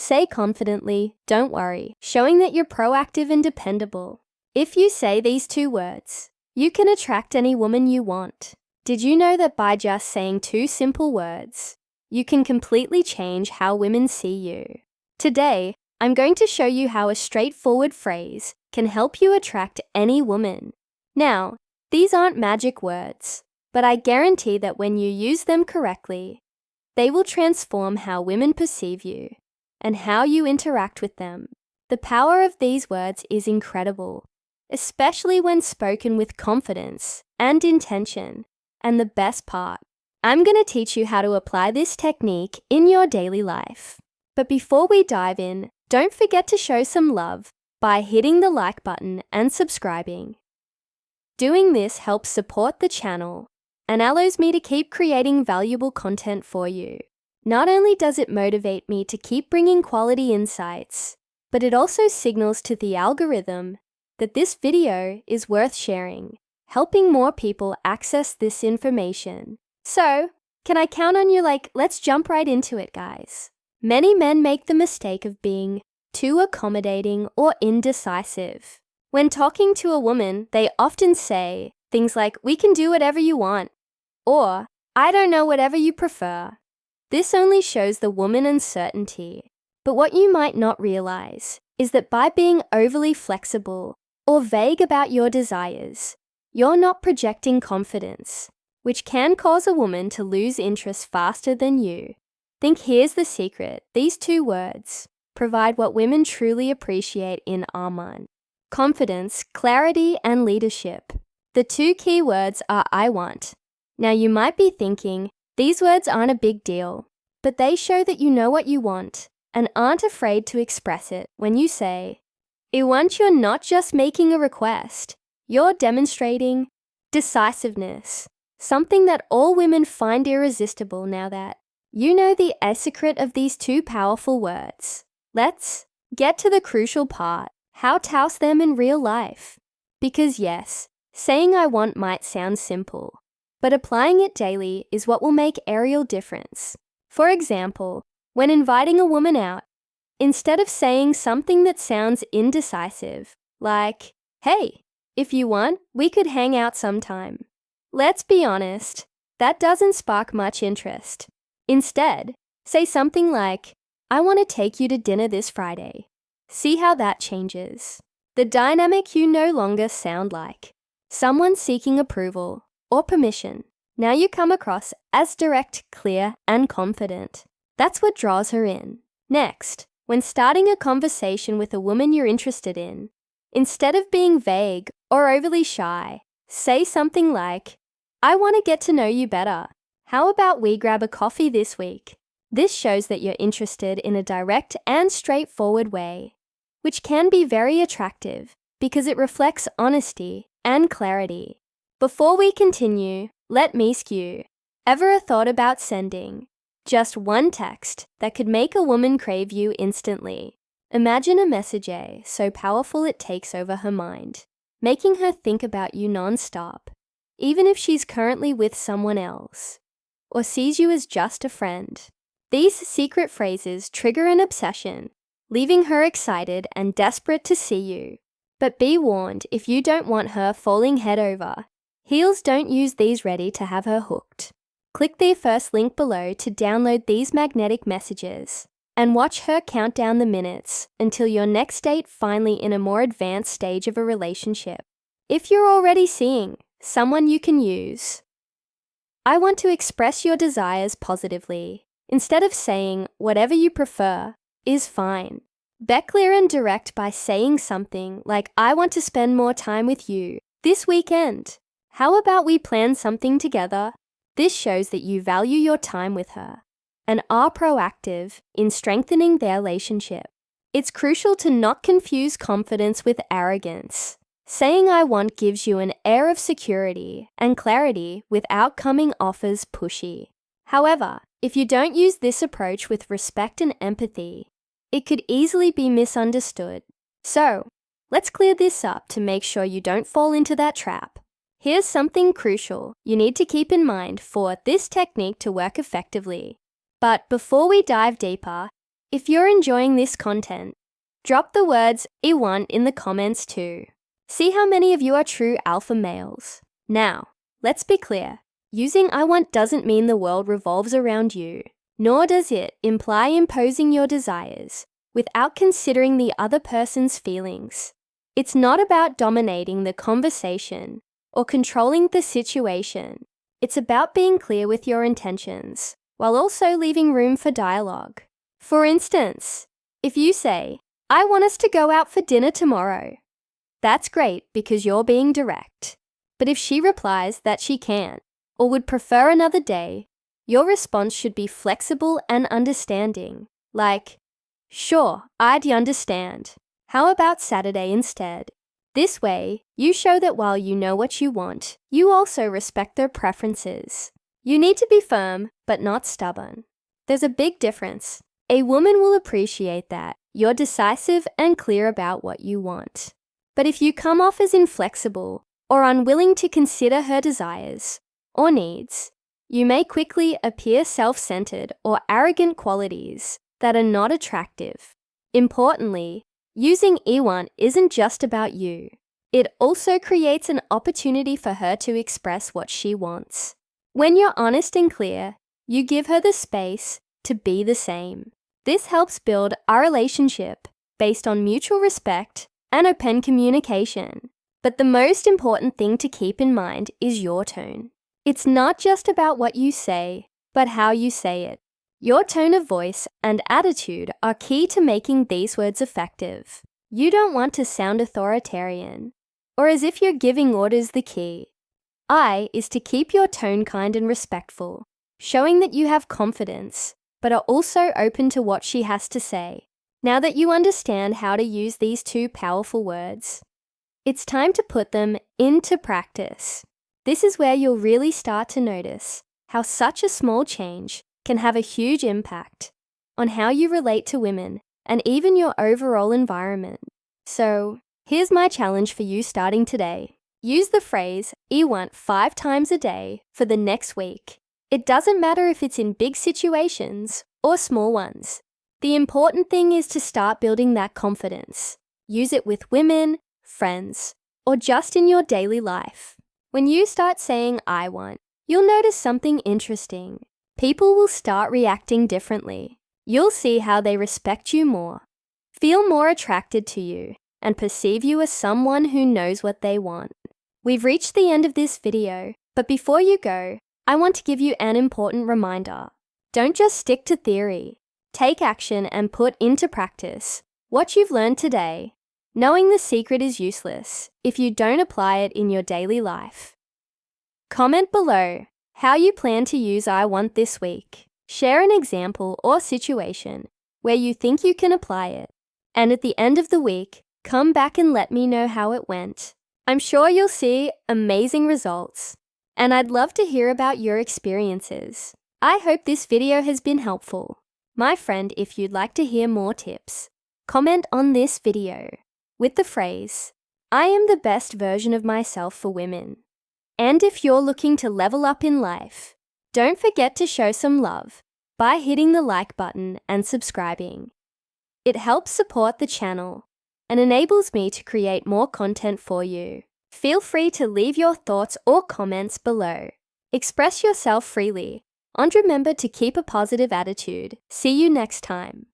Say confidently, "Don't worry," showing that you're proactive and dependable. If you say these 2 words, you can attract any woman you want. Did you know that by just saying 2 simple words, you can completely change how women see you? Today, I'm going to show you how a straightforward phrase can help you attract any woman. Now, these aren't magic words, but I guarantee that when you use them correctly, they will transform how women perceive you and how you interact with them. The power of these words is incredible, especially when spoken with confidence and intention. And the best part, I'm going to teach you how to apply this technique in your daily life. But before we dive in, don't forget to show some love by hitting the like button and subscribing. Doing this helps support the channel and allows me to keep creating valuable content for you. Not only does it motivate me to keep bringing quality insights, but it also signals to the algorithm that this video is worth sharing, helping more people access this information. So, can I count on you? Let's jump right into it, guys. Many men make the mistake of being too accommodating or indecisive. When talking to a woman, they often say things like, "We can do whatever you want," or "I don't know, whatever you prefer." This only shows the woman uncertainty. But what you might not realize is that by being overly flexible or vague about your desires, you're not projecting confidence, which can cause a woman to lose interest faster than you. Think here's the secret. These 2 words provide what women truly appreciate in our mind: confidence, clarity, and leadership. The 2 key words are "I want." Now you might be thinking, these words aren't a big deal, but they show that you know what you want and aren't afraid to express it. When you say, "I want," you're not just making a request, you're demonstrating decisiveness, something that all women find irresistible. Now that you know the secret of these 2 powerful words, let's get to the crucial part: how to use them in real life. Because yes, saying "I want" might sound simple, but applying it daily is what will make a real difference. For example, when inviting a woman out, instead of saying something that sounds indecisive, like, "Hey, if you want, we could hang out sometime." Let's be honest, that doesn't spark much interest. Instead, say something like, "I want to take you to dinner this Friday." See how that changes. The dynamic you no longer sound like someone seeking approval or permission. Now you come across as direct, clear, and confident. That's what draws her in. Next, when starting a conversation with a woman you're interested in, instead of being vague or overly shy, say something like, "I want to get to know you better. How about we grab a coffee this week?" This shows that you're interested in a direct and straightforward way, which can be very attractive because it reflects honesty and clarity. Before we continue, let me ask you, ever thought about sending just one text that could make a woman crave you instantly? Imagine a message so powerful it takes over her mind, making her think about you non-stop, even if she's currently with someone else or sees you as just a friend. These secret phrases trigger an obsession, leaving her excited and desperate to see you. But be warned, if you don't want her falling head over heels, don't use these ready to have her hooked. Click the first link below to download these magnetic messages and watch her count down the minutes until your next date, finally in a more advanced stage of a relationship. If you're already seeing someone you can use, I want to express your desires positively. Instead of saying "whatever you prefer" is fine. Be clear and direct by saying something like, "I want to spend more time with you this weekend. How about we plan something together?" This shows that you value your time with her and are proactive in strengthening their relationship. It's crucial to not confuse confidence with arrogance. Saying "I want" gives you an air of security and clarity without coming off as pushy. However, if you don't use this approach with respect and empathy, it could easily be misunderstood. So, let's clear this up to make sure you don't fall into that trap. Here's something crucial you need to keep in mind for this technique to work effectively. But before we dive deeper, If you're enjoying this content, drop the words "I want" in the comments too. See how many of you are true alpha males. Now, let's be clear. Using "I want" doesn't mean the world revolves around you, nor does it imply imposing your desires without considering the other person's feelings. It's not about dominating the conversation or controlling the situation. It's about being clear with your intentions, while also leaving room for dialogue. For instance, if you say, "I want us to go out for dinner tomorrow," that's great because you're being direct. But if she replies that she can't or would prefer another day, your response should be flexible and understanding, like, "Sure, I'd understand. How about Saturday instead?" This way, you show that while you know what you want, you also respect their preferences. You need to be firm, but not stubborn. There's a big difference. A woman will appreciate that you're decisive and clear about what you want. But if you come off as inflexible or unwilling to consider her desires or needs, you may quickly appear self-centered or arrogant qualities that are not attractive. Importantly, using "I want" isn't just about you. It also creates an opportunity for her to express what she wants. When you're honest and clear, you give her the space to be the same. This helps build a relationship based on mutual respect and open communication. But the most important thing to keep in mind is your tone. It's not just about what you say, but how you say it. Your tone of voice and attitude are key to making these words effective. You don't want to sound authoritarian or as if you're giving orders. The key is to keep your tone kind and respectful, showing that you have confidence, but are also open to what she has to say. Now that you understand how to use these two powerful words, it's time to put them into practice. This is where you'll really start to notice how such a small change can have a huge impact on how you relate to women and even your overall environment. So, here's my challenge for you starting today. Use the phrase "I want" 5 times a day for the next week. It doesn't matter if it's in big situations or small ones. The important thing is to start building that confidence. Use it with women, friends, or just in your daily life. When you start saying "I want," you'll notice something interesting. People will start reacting differently. You'll see how they respect you more, feel more attracted to you, and perceive you as someone who knows what they want. We've reached the end of this video, but before you go, I want to give you an important reminder. Don't just stick to theory. Take action and put into practice what you've learned today. Knowing the secret is useless if you don't apply it in your daily life. Comment below how you plan to use "I want" this week. Share an example or situation where you think you can apply it. And at the end of the week, come back and let me know how it went. I'm sure you'll see amazing results, and I'd love to hear about your experiences. I hope this video has been helpful. My friend, if you'd like to hear more tips, comment on this video with the phrase, "I am the best version of myself for women." And if you're looking to level up in life, don't forget to show some love by hitting the like button and subscribing. It helps support the channel and enables me to create more content for you. Feel free to leave your thoughts or comments below. Express yourself freely, and remember to keep a positive attitude. See you next time.